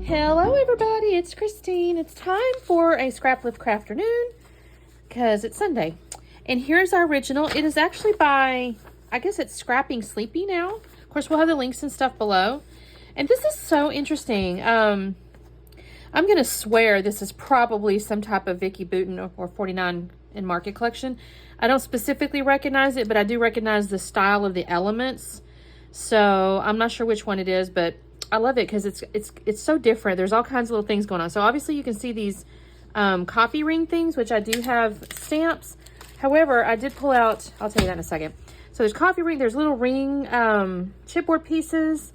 Hello everybody, it's Christine. It's time for a Scraplift Crafternoon because it's Sunday. And here's our original. It is actually by, I guess it's Scrapping Sleepy now. Of course, we'll have the links and stuff below. And this is so interesting. I'm going to swear this is probably some type of Vicky Bouton or 49 in Market collection. I don't specifically recognize it, but I do recognize the style of the elements. So I'm not sure which one it is, but I love it because it's so different. There's all kinds of little things going on. So obviously you can see these coffee ring things, which I do have stamps. However, I did pull out, I'll tell you that in a second. So there's coffee ring, there's little ring chipboard pieces.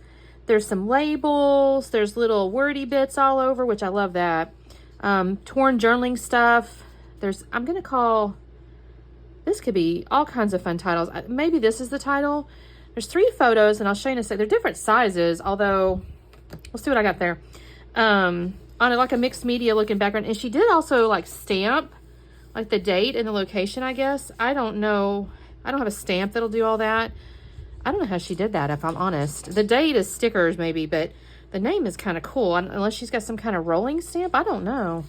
There's some labels. There's little wordy bits all over, which I love that. Torn journaling stuff. I'm going to call, this could be all kinds of fun titles. Maybe this is the title. There's 3 photos, and I'll show you in a second. They're different sizes, although we'll see what I got there. On like a mixed media looking background. And she did also like stamp like the date and the location, I guess. I don't know. I don't have a stamp that'll do all that. I don't know how she did that, if I'm honest. The date is stickers maybe, but the name is kind of cool. Unless she's got some kind of rolling stamp. I don't know.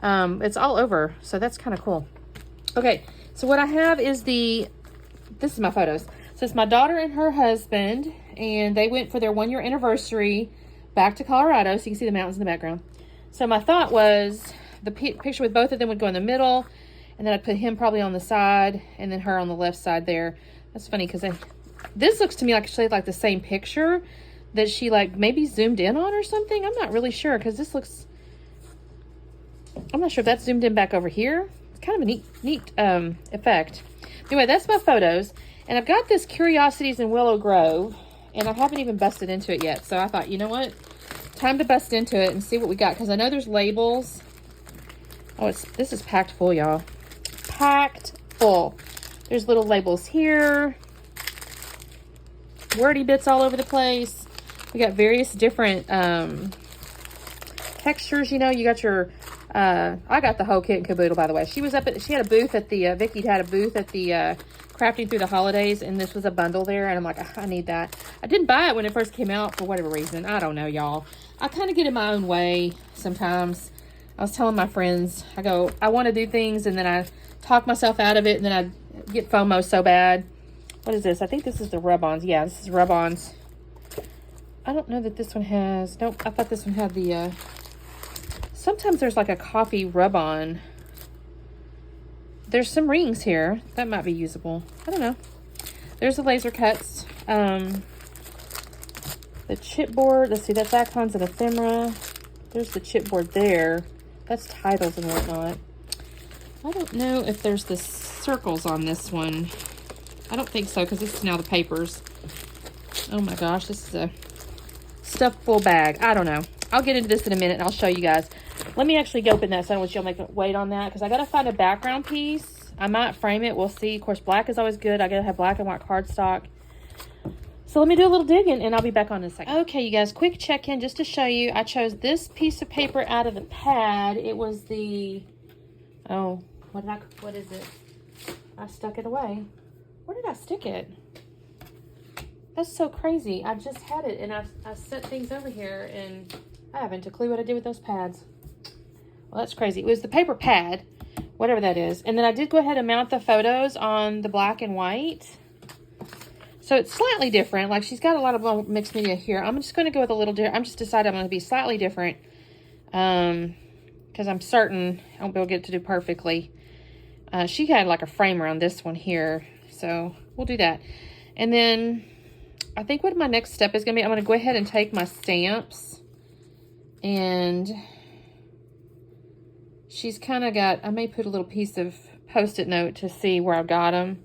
It's all over, so that's kind of cool. Okay, so what I have is this is my photos. So it's my daughter and her husband, and they went for their 1-year anniversary back to Colorado, so you can see the mountains in the background. So my thought was the picture with both of them would go in the middle, and then I'd put him probably on the side, and then her on the left side there. That's funny because this looks to me like actually like the same picture that she like maybe zoomed in on or something. I'm not really sure because this looks, I'm not sure if that's zoomed in back over here. It's kind of a neat effect. Anyway, that's my photos. And I've got this Curiosities in Willow Grove, and I haven't even busted into it yet. So I thought, you know what? Time to bust into it and see what we got. Because I know there's labels. Oh, this is packed full, y'all. Packed full. There's little labels here. Wordy bits all over the place. We got various different textures. You know, you got your... I got the whole kit and caboodle, by the way. She had a booth at the... Vicky had a booth at the... Crafting Through the Holidays, and this was a bundle there, and I'm like, I need that. I didn't buy it when it first came out for whatever reason. I don't know, y'all. I kind of get in my own way sometimes. I was telling my friends, I go, I want to do things, and then I talk myself out of it, and then I get FOMO so bad. What is this? I think this is the rub-ons. Yeah, this is rub-ons. I don't know that this one has... Nope, I thought this one had the... Sometimes there's like a coffee rub-on. There's some rings here. That might be usable. I don't know. There's the laser cuts. The chipboard. Let's see, that's icons and ephemera. There's the chipboard there. That's titles and whatnot. I don't know if there's the circles on this one. I don't think so, because this is now the papers. Oh my gosh, this is a stuffed full bag. I don't know. I'll get into this in a minute and I'll show you guys. Let me actually go open that so I don't want y'all make wait on that, because I got to find a background piece. I might frame it. We'll see. Of course, black is always good. I got to have black and white cardstock. So let me do a little digging and I'll be back on in a second. Okay, you guys, quick check-in just to show you. I chose this piece of paper out of the pad. It was the, oh, what is it? I stuck it away. Where did I stick it? That's so crazy. I just had it and I set things over here and I haven't a clue what I did with those pads. Well, that's crazy. It was the paper pad, whatever that is. And then I did go ahead and mount the photos on the black and white. So it's slightly different. Like, she's got a lot of mixed media here. I'm just going to go with a little different. I'm just decided I'm going to be slightly different. Because I'm certain I won't be able to get it to do perfectly. She had like a frame around this one here. So we'll do that. And then I think what my next step is going to be, I'm going to go ahead and take my stamps. And she's kind of got, I may put a little piece of Post-it note to see where I got them.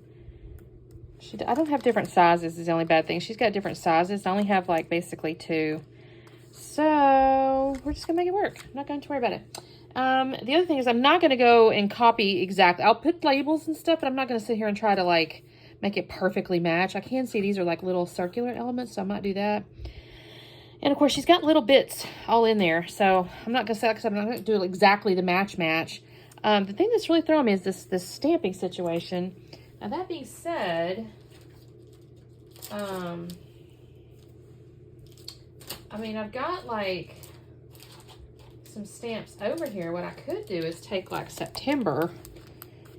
I don't have different sizes is the only bad thing. She's got different sizes. I only have like basically 2. So we're just going to make it work. I'm not going to worry about it. The other thing is I'm not going to go and copy exactly. I'll put labels and stuff, but I'm not going to sit here and try to like make it perfectly match. I can see these are like little circular elements, so I might do that. And of course, she's got little bits all in there. So I'm not going to say, because I'm not going to do exactly the match. The thing that's really throwing me is this stamping situation. Now, that being said, I mean, I've got like some stamps over here, what I could do is take like September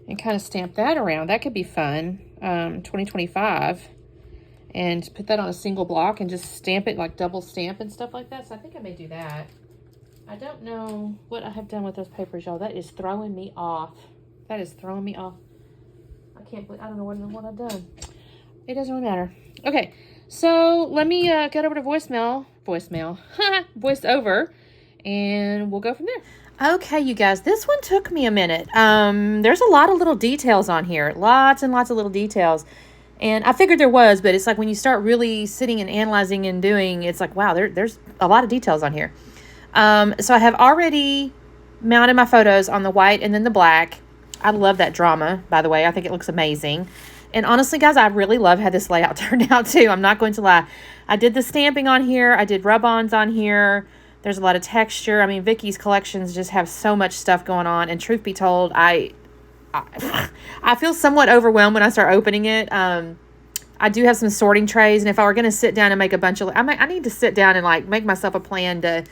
and kind of stamp that around. That could be fun, 2025. And put that on a single block and just stamp it, like double stamp and stuff like that. So I think I may do that. I don't know what I have done with those papers, y'all. That is throwing me off. That is throwing me off. I can't believe, I don't know what I've done. It doesn't really matter. Okay, so let me get over to voice over, and we'll go from there. Okay, you guys, this one took me a minute. There's a lot of little details on here. Lots and lots of little details. And I figured there was, but it's like when you start really sitting and analyzing and doing, it's like, wow, there's a lot of details on here. So I have already mounted my photos on the white and then the black. I love that drama, by the way. I think it looks amazing. And honestly, guys, I really love how this layout turned out too. I'm not going to lie. I did the stamping on here. I did rub-ons on here. There's a lot of texture. I mean, Vicky's collections just have so much stuff going on. And truth be told, I feel somewhat overwhelmed when I start opening it. I do have some sorting trays, and if I were going to sit down and make a bunch of, I need to sit down and like make myself a plan to,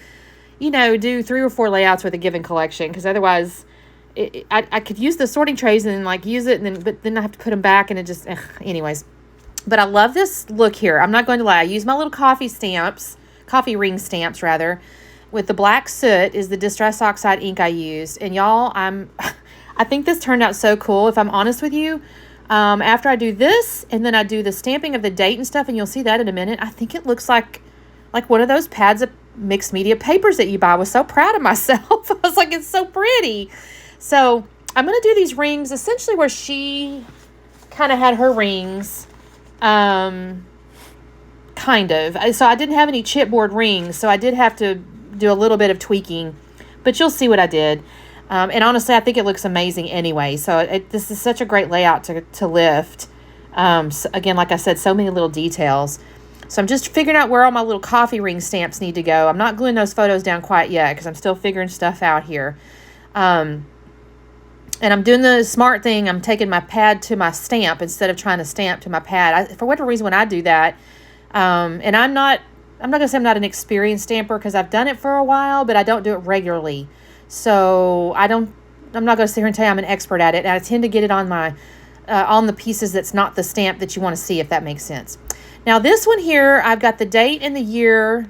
you know, do 3 or 4 layouts with a given collection, because otherwise, I could use the sorting trays and like use it, and then I have to put them back, and it just, anyways. But I love this look here. I'm not going to lie. I use my little coffee ring stamps rather, with the black soot is the Distress Oxide ink I used, and y'all, I think this turned out so cool, if I'm honest with you. After I do this, and then I do the stamping of the date and stuff, and you'll see that in a minute, I think it looks like one of those pads of mixed media papers that you buy. I was so proud of myself. I was like, it's so pretty. So I'm going to do these rings essentially where she kind of had her rings, kind of. So I didn't have any chipboard rings, so I did have to do a little bit of tweaking, but you'll see what I did. And honestly, I think it looks amazing anyway. So this is such a great layout to lift. So again, like I said, so many little details. So I'm just figuring out where all my little coffee ring stamps need to go. I'm not gluing those photos down quite yet because I'm still figuring stuff out here. And I'm doing the smart thing. I'm taking my pad to my stamp instead of trying to stamp to my pad. For whatever reason, when I do that, and I'm not going to say I'm not an experienced stamper because I've done it for a while, but I don't do it regularly. So I'm not going to sit here and tell you I'm an expert at it. And I tend to get it on my, on the pieces that's not the stamp that you want to see, if that makes sense. Now this one here, I've got the date and the year.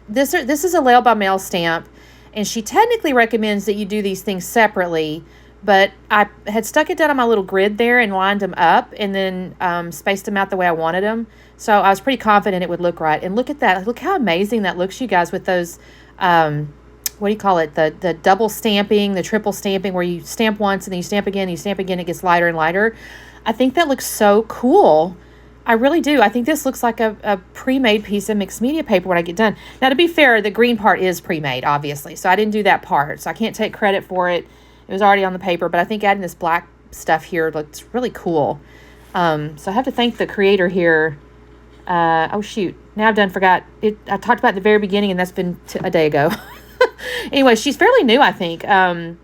This is a Lail by Mail stamp, and she technically recommends that you do these things separately, but I had stuck it down on my little grid there and lined them up, and then spaced them out the way I wanted them. So I was pretty confident it would look right. And look at that. Look how amazing that looks, you guys, with those, what do you call it? The double stamping, the triple stamping, where you stamp once and then you stamp again, and you stamp again, it gets lighter and lighter. I think that looks so cool. I really do. I think this looks like a pre-made piece of mixed media paper when I get done. Now, to be fair, the green part is pre-made, obviously. So I didn't do that part. So I can't take credit for it. It was already on the paper. But I think adding this black stuff here looks really cool. So I have to thank the creator here. Oh, shoot. Now I've forgot. I talked about it at the very beginning, and that's been a day ago. Anyway, she's fairly new, I think. Tara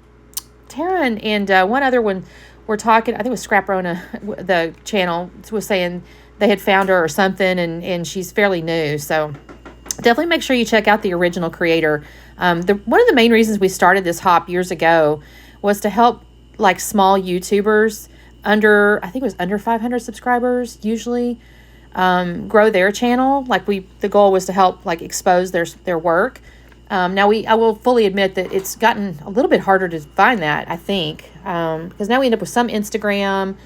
and one other one were talking. I think it was Scrap Rona, the channel, was saying they had found her or something, and she's fairly new. So definitely make sure you check out the original creator. One of the main reasons we started this hop years ago was to help like small YouTubers I think it was under 500 subscribers usually, grow their channel. Like the goal was to help like expose their work. Now I will fully admit that it's gotten a little bit harder to find that, I think, because now we end up with some Instagram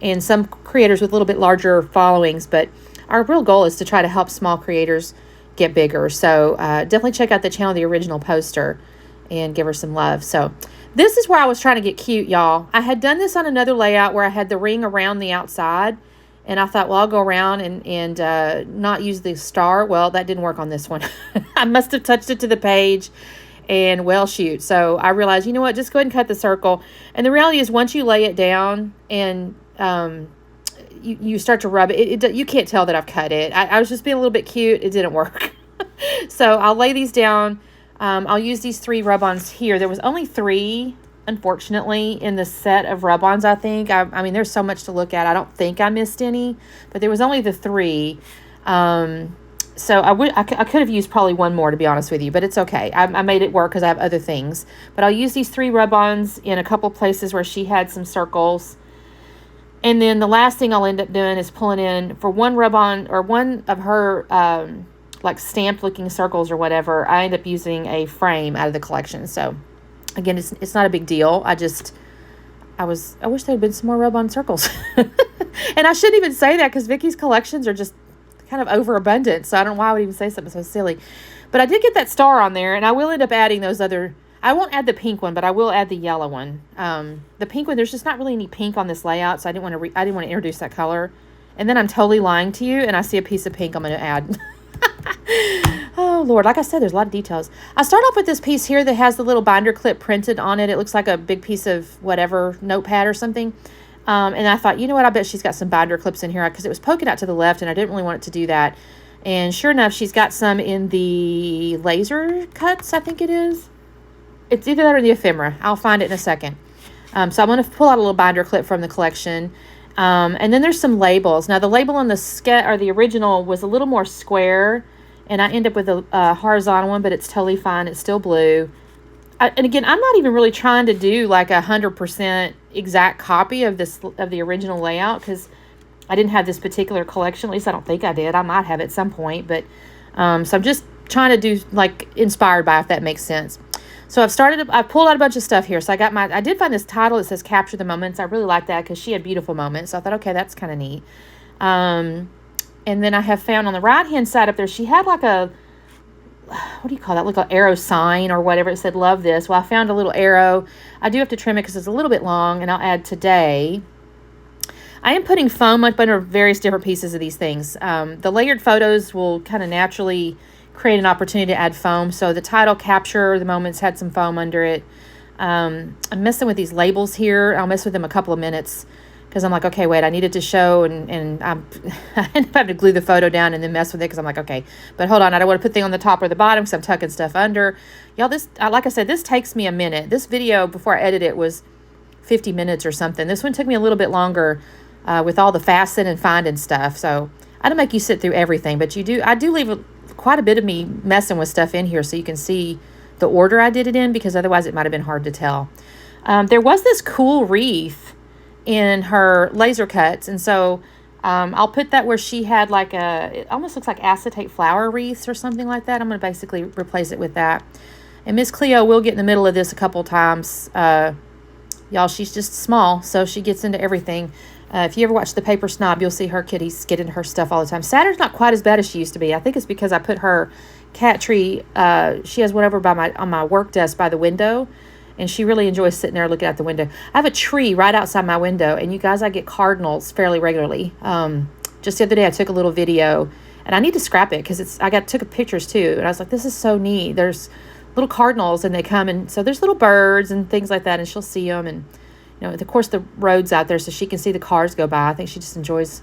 and some creators with a little bit larger followings, but our real goal is to try to help small creators get bigger. So definitely check out the channel, The Original Poster, and give her some love. So this is where I was trying to get cute, y'all. I had done this on another layout where I had the ring around the outside, and I thought, well, I'll go around and not use the star. Well, that didn't work on this one. I must have touched it to the page, and well, shoot. So I realized, you know what, just go ahead and cut the circle. And the reality is, once you lay it down and you start to rub it, you can't tell that I've cut it. I was just being a little bit cute. It didn't work. So I'll lay these down. I'll use these 3 rub-ons here. There was only 3, unfortunately, in the set of rub-ons, I think. I mean, there's so much to look at. I don't think I missed any, but there was only the 3. So I could have used probably one more, to be honest with you, but it's okay. I made it work because I have other things. But I'll use these 3 rub-ons in a couple places where she had some circles. And then the last thing I'll end up doing is pulling in for one rub-on or one of her like stamped looking circles or whatever. I end up using a frame out of the collection. So again, it's not a big deal. I wish there had been some more rub-on circles. And I shouldn't even say that because Vicky's collections are just kind of overabundant. So I don't know why I would even say something so silly. But I did get that star on there, and I will end up adding those other. I won't add the pink one, but I will add the yellow one. The pink one, there's just not really any pink on this layout, so I didn't want to introduce that color. And then I'm totally lying to you, and I see a piece of pink I'm going to add. Oh, Lord. Like I said, there's a lot of details. I start off with this piece here that has the little binder clip printed on it. It looks like a big piece of whatever, notepad or something. And I thought, you know what, I bet she's got some binder clips in here because it was poking out to the left, and I didn't really want it to do that. And sure enough, she's got some in the laser cuts, I think it is. It's either that or the ephemera. I'll find it in a second. So I'm going to pull out a little binder clip from the collection. And then there's some labels. Now, the label on the original was a little more square, and I end up with a horizontal one, but it's totally fine. It's still blue. And again, I'm not even really trying to do like 100% exact copy of the original layout because I didn't have this particular collection. At least I don't think I did. I might have at some point, but so I'm just trying to do like inspired by, if that makes sense. So I've pulled out a bunch of stuff here. So I did find this title that says Capture the Moments. I really like that because she had beautiful moments. So I thought, okay, that's kind of neat. And then I have found on the right-hand side up there, she had like what do you call that? Like an arrow sign or whatever. It said, love this. Well, I found a little arrow. I do have to trim it because it's a little bit long, and I'll add today. I am putting foam up under various different pieces of these things. The layered photos will kind of naturally create an opportunity to add foam. So the title Capture the Moments had some foam under it. I'm messing with these labels here. I'll mess with them a couple of minutes because I'm like, okay, wait, I need it to show, and I end up having to glue the photo down and then mess with it because I'm like, okay, but hold on, I don't want to put things on the top or the bottom because I'm tucking stuff under. Y'all, like I said, this takes me a minute. This video, before I edit it, was 50 minutes or something. This one took me a little bit longer with all the fasten and finding stuff. So I don't make you sit through everything, but I do leave quite a bit of me messing with stuff in here so you can see the order I did it in, because otherwise it might have been hard to tell. There was this cool wreath in her laser cuts, and so I'll put that where she had like it almost looks like acetate flower wreaths or something like that. I'm going to basically replace it with that. And Miss Cleo will get in the middle of this a couple times. Y'all, she's just small, so she gets into everything. If you ever watch The Paper Snob, you'll see her kitties get into her stuff all the time. Saturn's not quite as bad as she used to be. I think it's because I put her cat tree, she has one over on my work desk by the window, and she really enjoys sitting there looking out the window. I have a tree right outside my window, and you guys, I get cardinals fairly regularly. Just the other day, I took a little video, and I need to scrap it because took pictures too, and I was like, this is so neat. There's little cardinals, and they come, and so there's little birds and things like that, and she'll see them, and of course the road's out there so she can see the cars go by. I think she just enjoys,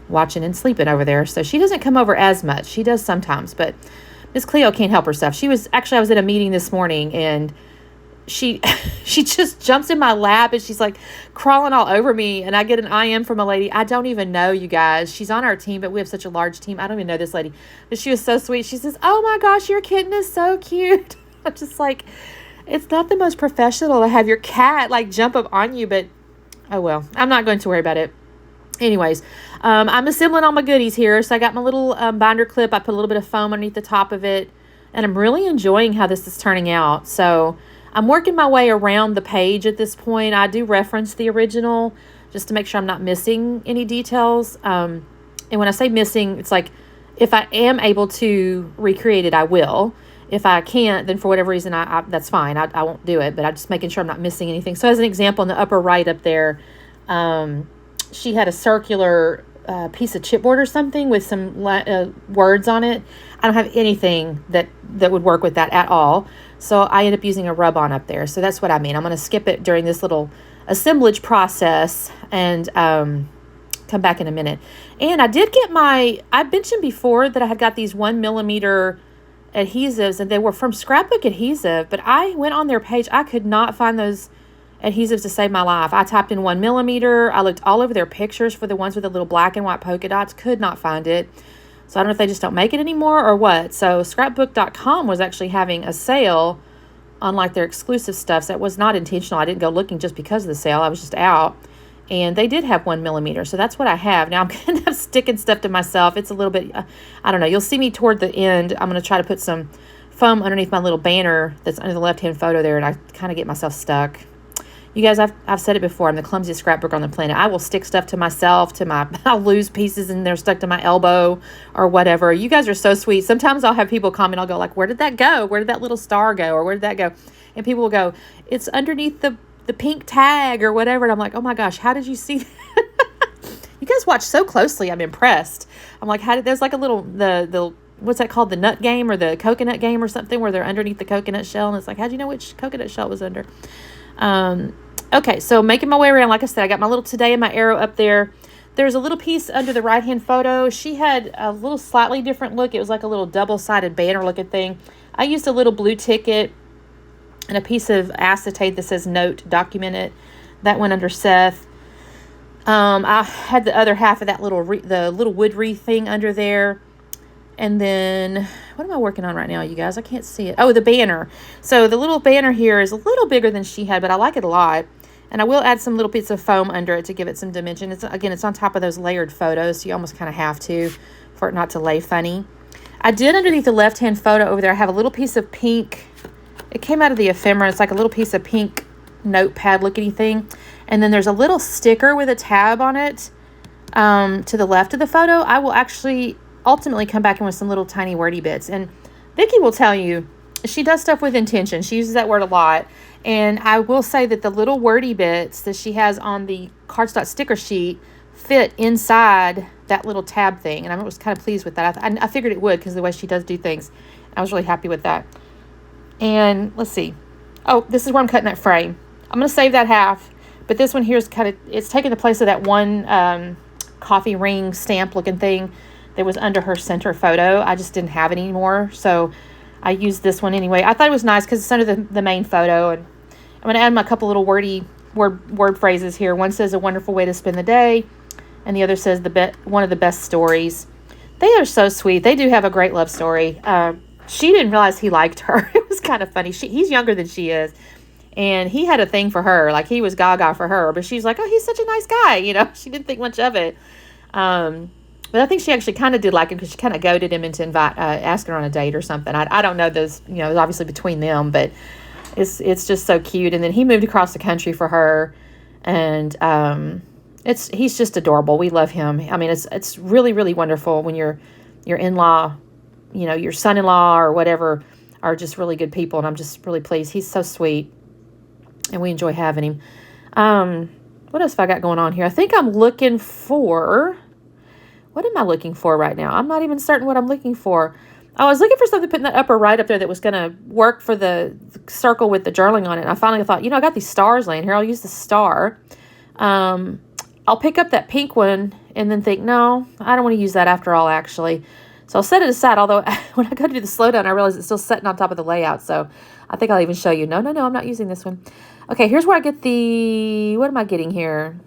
watching and sleeping over there. So she doesn't come over as much. She does sometimes, but Miss Cleo can't help herself. I was at a meeting this morning, and she just jumps in my lap, and she's like crawling all over me, and I get an IM from a lady I don't even know, you guys. She's on our team, but we have such a large team. I don't even know this lady, but she was so sweet. She says, oh my gosh, your kitten is so cute. I'm just like, it's not the most professional to have your cat like jump up on you, but oh well, I'm not going to worry about it. Anyways, I'm assembling all my goodies here. So I got my little binder clip. I put a little bit of foam underneath the top of it, and I'm really enjoying how this is turning out. So I'm working my way around the page at this point. I do reference the original just to make sure I'm not missing any details. And when I say missing, it's like if I am able to recreate it, I will. If I can't, then for whatever reason, that's fine. I won't do it, but I'm just making sure I'm not missing anything. So as an example, in the upper right up there, she had a circular piece of chipboard or something with some words on it. I don't have anything that would work with that at all. So I end up using a rub-on up there. So that's what I mean. I'm going to skip it during this little assemblage process and come back in a minute. And I did get I mentioned before that I had got these 1mm adhesives, and they were from Scrapbook Adhesive, but I went on their page. I could not find those adhesives to save my life. I typed in 1mm. I looked all over their pictures for the ones with the little black and white polka dots. Could not find it. So I don't know if they just don't make it anymore or what. So scrapbook.com was actually having a sale on like their exclusive stuff. So that was not intentional. I didn't go looking just because of the sale. I was just out. And they did have 1mm. So that's what I have. Now I'm kind of sticking stuff to myself. It's a little bit, I don't know. You'll see me toward the end. I'm going to try to put some foam underneath my little banner that's under the left-hand photo there. And I kind of get myself stuck. You guys, I've said it before. I'm the clumsiest scrapbooker on the planet. I will stick stuff to myself, I'll lose pieces and they're stuck to my elbow or whatever. You guys are so sweet. Sometimes I'll have people comment. I'll go like, where did that go? Where did that little star go? Or where did that go? And people will go, it's underneath the pink tag or whatever. And I'm like, oh my gosh, how did you see that? You guys watch so closely. I'm impressed. I'm like, there's like a little, the what's that called? The nut game or the coconut game or something where they're underneath the coconut shell. And it's like, how'd you know which coconut shell was under? Okay, so making my way around, like I said, I got my little today and my arrow up there. There's a little piece under the right-hand photo. She had a little slightly different look. It was like a little double-sided banner looking thing. I used a little blue ticket and a piece of acetate that says note, document it. That went under Seth. I had the other half of that little wood wreath thing under there. And then, what am I working on right now, you guys? I can't see it. Oh, the banner. So the little banner here is a little bigger than she had, but I like it a lot. And I will add some little bits of foam under it to give it some dimension. Again, it's on top of those layered photos, so you almost kind of have to for it not to lay funny. I did underneath the left-hand photo over there, I have a little piece of pink. It came out of the ephemera. It's like a little piece of pink notepad looking thing. And then there's a little sticker with a tab on it to the left of the photo. I will actually ultimately come back in with some little tiny wordy bits. And Vicki will tell you, she does stuff with intention. She uses that word a lot. And I will say that the little wordy bits that she has on the cardstock sticker sheet fit inside that little tab thing. And I was kind of pleased with that. I figured it would because the way she does do things. I was really happy with that. And let's see. Oh, this is where I'm cutting that frame. I'm going to save that half. But this one here is kind of, it's taking the place of that one coffee ring stamp looking thing that was under her center photo. I just didn't have it anymore, so I used this one anyway. I thought it was nice because it's under the main photo, and I'm going to add my couple little word phrases here. One says a wonderful way to spend the day, and the other says one of the best stories. They are so sweet. They do have a great love story. She didn't realize he liked her. It was kind of funny. He's younger than she is, and he had a thing for her. Like, he was gaga for her, but she's like, oh, he's such a nice guy. You know, she didn't think much of it. But I think she actually kind of did like him because she kind of goaded him into asking her on a date or something. I don't know those, you know, it was obviously between them, but it's just so cute. And then he moved across the country for her, and he's just adorable. We love him. I mean, it's really, really wonderful when your in-law, you know, your son-in-law or whatever are just really good people, and I'm just really pleased. He's so sweet, and we enjoy having him. What else have I got going on here? I think I'm looking for... What am I looking for right now? I'm not even certain what I'm looking for. I was looking for something to put in the upper right up there that was going to work for the circle with the journaling on it. And I finally thought, you know, I got these stars laying here. I'll use the star. I'll pick up that pink one and then think, no, I don't want to use that after all, actually. So I'll set it aside. Although when I go to do the slowdown, I realize it's still sitting on top of the layout. So I think I'll even show you. No, I'm not using this one. Okay, here's where I get what am I getting here?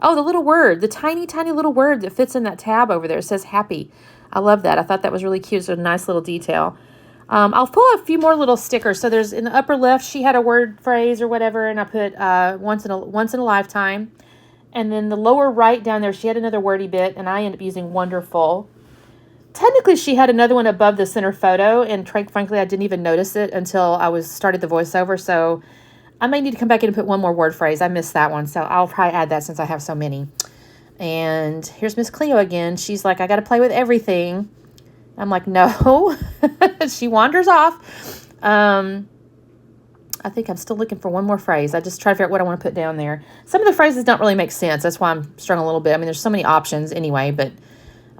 Oh, the little word, the tiny, tiny little word that fits in that tab over there. It says happy. I love that. I thought that was really cute. It's a nice little detail. I'll pull a few more little stickers. So there's in the upper left, she had a word phrase or whatever, and I put once in a lifetime. And then the lower right down there, she had another wordy bit, and I ended up using wonderful. Technically, she had another one above the center photo, and frankly, I didn't even notice it until I started the voiceover. So I may need to come back in and put one more word phrase. I missed that one, so I'll probably add that since I have so many. And here's Miss Cleo again. She's like, I got to play with everything. I'm like, no. She wanders off. I think I'm still looking for one more phrase. I just try to figure out what I want to put down there. Some of the phrases don't really make sense. That's why I'm struggling a little bit. I mean, there's so many options anyway, but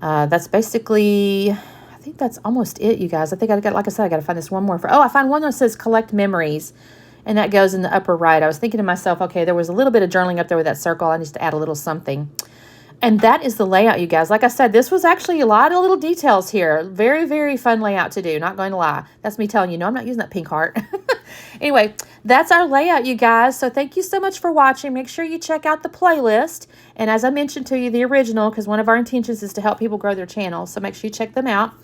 that's basically, I think that's almost it, you guys. I think like I said, I got to find this one more. I find one that says collect memories. And that goes in the upper right. I was thinking to myself, okay, there was a little bit of journaling up there with that circle. I need to add a little something. And that is the layout, you guys. Like I said, this was actually a lot of little details here. Very, very fun layout to do. Not going to lie. That's me telling you, no, I'm not using that pink heart. Anyway, that's our layout, you guys. So thank you so much for watching. Make sure you check out the playlist. And as I mentioned to you, the original, because one of our intentions is to help people grow their channels. So make sure you check them out.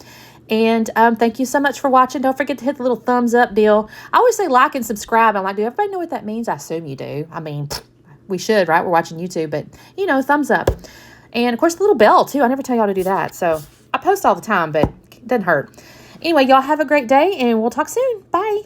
And thank you so much for watching. Don't forget to hit the little thumbs up deal. I always say like and subscribe. I'm like, do everybody know what that means? I assume you do. I mean, we should, right? We're watching YouTube, but you know, thumbs up. And of course, the little bell too. I never tell y'all to do that. So I post all the time, but it doesn't hurt. Anyway, y'all have a great day and we'll talk soon. Bye.